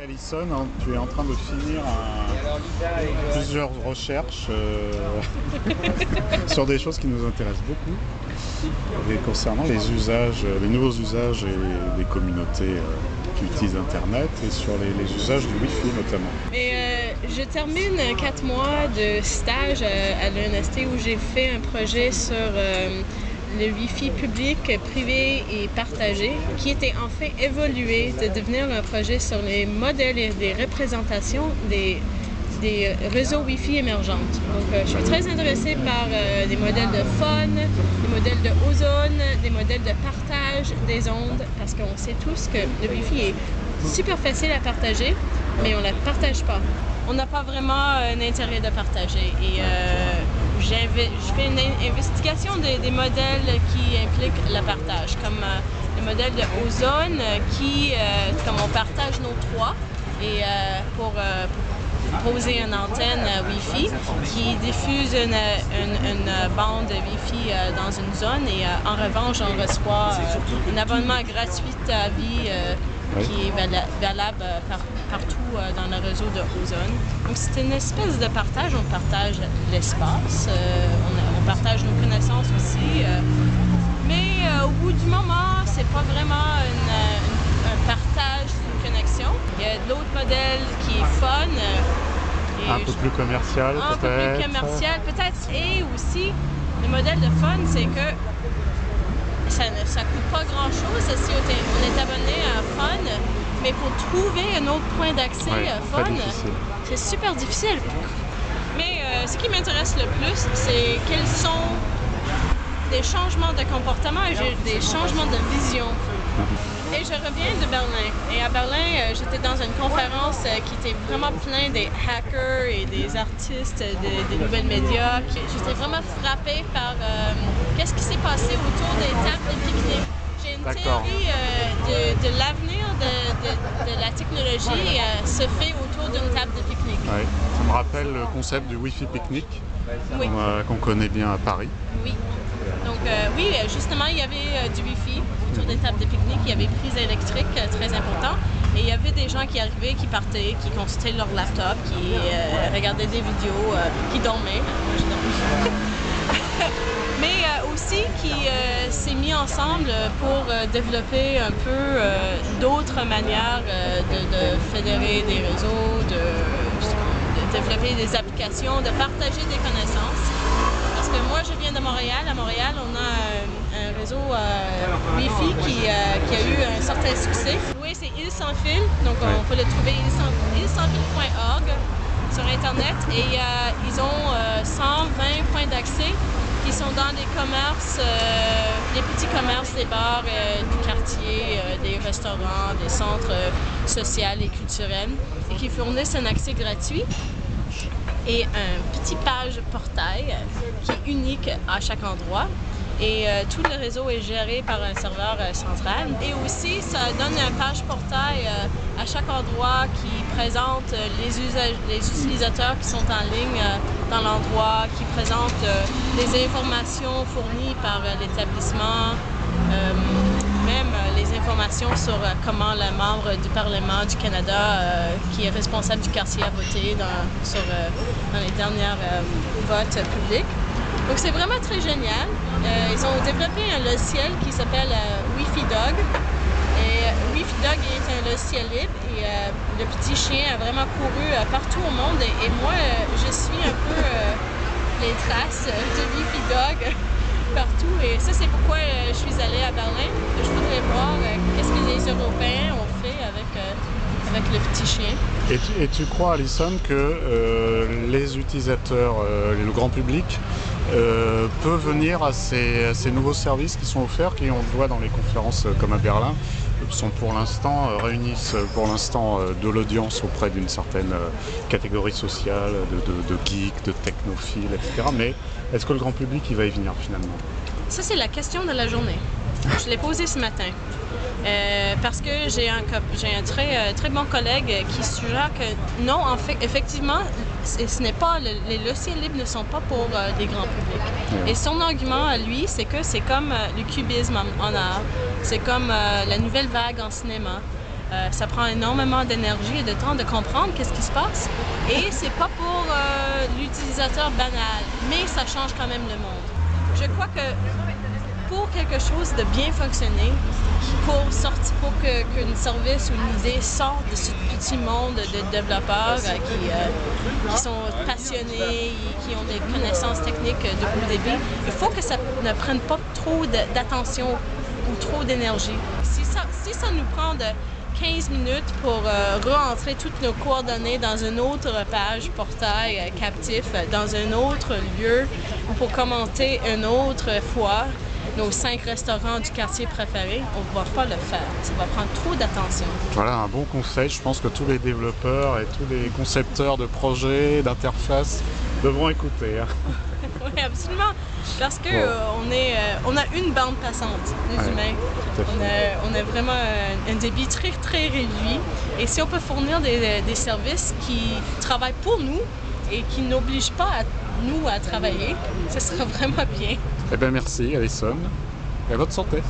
Alison, hein, tu es en train de finir plusieurs recherches sur des choses qui nous intéressent beaucoup, et concernant les usages, les nouveaux usages et des communautés qui utilisent Internet, et sur les usages du Wi-Fi notamment. Je termine 4 mois de stage à l'UNST où j'ai fait un projet sur le Wi-Fi public, privé et partagé, qui était en fait évolué de devenir un projet sur les modèles et les représentations des réseaux Wi-Fi émergentes. Donc, je suis très intéressée par des modèles de phone, des modèles de ozone, des modèles de partage des ondes, parce qu'on sait tous que le Wi-Fi est super facile à partager, mais on ne la partage pas. On n'a pas vraiment un intérêt de partager. Et je fais une investigation des modèles qui impliquent le partage, comme le modèle de ozone, comme on partage nos toits, et pour poser une antenne Wi-Fi qui diffuse une bande Wi-Fi dans une zone, et en revanche on reçoit un abonnement gratuit à vie qui est valable partout dans le réseau de ozone. Donc c'est une espèce de partage, on partage l'espace, on partage nos connaissances aussi, mais au bout du moment c'est pas vraiment un partage d'une connexion. Il y a l'autre modèle qui est fun. Un peu plus commercial peut-être. Un peu plus commercial peut-être. Et aussi, le modèle de fun, c'est que ça ne coûte pas grand-chose si on est abonné à Fun, mais pour trouver un autre point d'accès Fun, c'est super difficile. Mais ce qui m'intéresse le plus, c'est quels sont des changements de comportement et des changements de vision. Et je reviens de Berlin. Et à Berlin, j'étais dans une conférence qui était vraiment pleine des hackers et des artistes des nouvelles médias. J'étais vraiment frappée par qu'est-ce qui s'est passé autour des tables de pique-nique. J'ai une théorie de l'avenir de la technologie se fait autour d'une table de pique-nique. Ouais. Ça me rappelle le concept du Wi-Fi pique-nique qu'on connaît bien à Paris. Oui. Donc oui, justement, il y avait du Wi-Fi autour des tables de pique-nique, il y avait une prise électrique très importante, et il y avait des gens qui arrivaient, qui partaient, qui consultaient leur laptop, qui regardaient des vidéos, qui dormaient. Mais aussi qui s'est mis ensemble pour développer un peu d'autres manières de fédérer des réseaux, de développer des applications, de partager des connaissances. Parce que moi, je viens de Montréal. À Montréal, on a un réseau Wi-Fi qui a eu un certain succès. Oui, c'est Île sans fil, donc on peut le trouver îlesansfil.org sur Internet. Et ils ont 120 points d'accès qui sont dans des commerces, des petits commerces, des bars du quartier, des restaurants, des centres sociaux et culturels, et qui fournissent un accès gratuit et un petit page portail qui est unique à chaque endroit. Et tout le réseau est géré par un serveur central. Et aussi, ça donne un page portail à chaque endroit qui présente les utilisateurs qui sont en ligne dans l'endroit, qui présente les informations fournies par l'établissement, même les informations sur comment le membre du Parlement du Canada, qui est responsable du quartier, a voté dans les dernières votes publics. Donc c'est vraiment très génial. Ils ont développé un logiciel qui s'appelle Wi-Fi Dog. Et Wi-Fi Dog est un logiciel libre, et le petit chien a vraiment couru partout au monde. Et moi, je suis un peu les traces de Wi-Fi Dog partout. Et ça, c'est pourquoi je suis allée à Berlin. Je voudrais voir qu'est-ce que les Européens ont fait avec le petit chien. Et tu crois, Alison, que les utilisateurs, le grand public, peut venir à ces nouveaux services qui sont offerts, qui, on le voit dans les conférences comme à Berlin, sont pour l'instant, réunissent pour l'instant de l'audience auprès d'une certaine catégorie sociale, de geeks, de technophiles, etc. Mais est-ce que le grand public il va y venir finalement? Ça, c'est la question de la journée. Je l'ai posée ce matin. Parce que j'ai un très bon collègue qui suggère que non, en fait, effectivement, ce n'est pas les logiciels libres ne sont pas pour des grands publics. Et son argument à lui, c'est que c'est comme le cubisme en art, c'est comme la nouvelle vague en cinéma. Ça prend énormément d'énergie et de temps de comprendre qu'est-ce qui se passe. Et c'est pas pour l'utilisateur banal, mais ça change quand même le monde. Je crois que pour quelque chose de bien fonctionner, pour qu'un service ou une idée sorte de ce petit monde de développeurs qui sont passionnés, qui ont des connaissances techniques de haut débit, il faut que ça ne prenne pas trop d'attention ou trop d'énergie. Si ça nous prend de 15 minutes pour re-entrer toutes nos coordonnées dans une autre page portail captif, dans un autre lieu, ou pour commenter une autre fois nos 5 restaurants du quartier préféré, on ne va pas le faire. Ça va prendre trop d'attention. Voilà un bon conseil. Je pense que tous les développeurs et tous les concepteurs de projets, d'interfaces devront écouter. Oui, absolument. Parce que on a une bande passante, les humains. On a vraiment un débit très, très réduit. Et si on peut fournir des services qui travaillent pour nous et qui n'obligent pas nous à travailler, ce sera vraiment bien. Eh bien, merci, Alison. Et à votre santé.